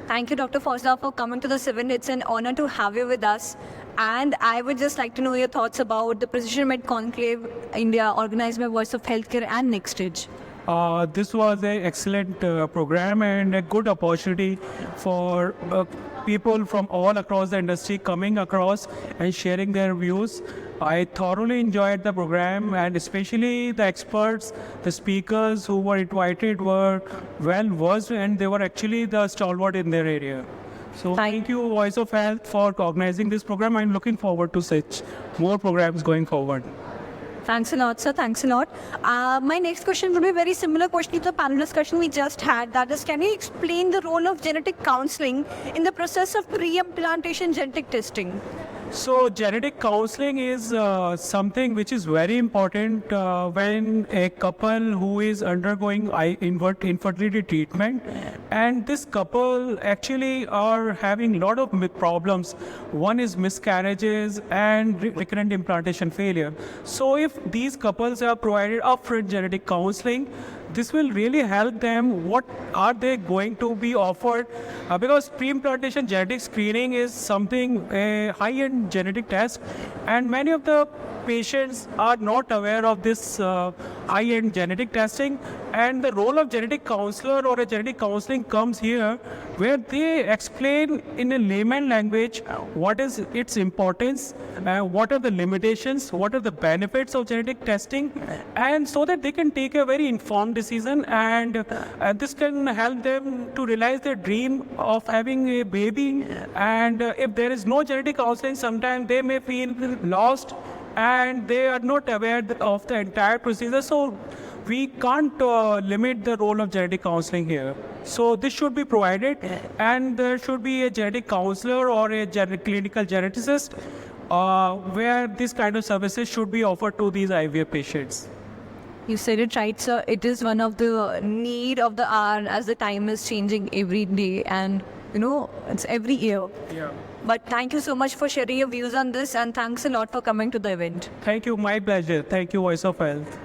Thank you, Dr. Fauza, for coming to this event. It's an honor to have you with us. And I would just like to know your thoughts about the Precision Med Conclave India, organized by Voice of Healthcare and Next Stage. This was an excellent program and a good opportunity for people from all across the industry coming across and sharing their views. I thoroughly enjoyed the program, and especially the experts, the speakers who were invited were well versed, and they were actually the stalwart in their area. So thank you, Voice of Health, for organizing this program. I'm looking forward to such more programs going forward. Thanks a lot, sir. Thanks a lot. My next question will be a very similar question to the panel discussion we just had. That is, can you explain the role of genetic counseling in the process of pre-implantation genetic testing? So genetic counseling is something which is very important when a couple who is undergoing infertility treatment, and this couple actually are having a lot of problems. One is miscarriages and recurrent implantation failure. So if these couples are provided upfront genetic counseling, this will really help them. What are they going to be offered? Because pre-implantation genetic screening is something, a high-end genetic test, and many of the patients are not aware of this high-end genetic testing. And the role of genetic counselor or a genetic counseling comes here, where they explain in a layman language what is its importance, what are the limitations, what are the benefits of genetic testing, and so that they can take a very informed decision, and this can help them to realize their dream of having a baby. And if there is no genetic counseling, sometimes they may feel lost and they are not aware of the entire procedure. So we can't limit the role of genetic counseling here. So this should be provided, and there should be a genetic counselor or a clinical geneticist where this kind of services should be offered to these IVF patients. You said it right, sir. It is one of the need of the hour, as the time is changing every day, and it's every year. Yeah. But thank you so much for sharing your views on this, and thanks a lot for coming to the event. Thank you. My pleasure. Thank you, Voice of Health.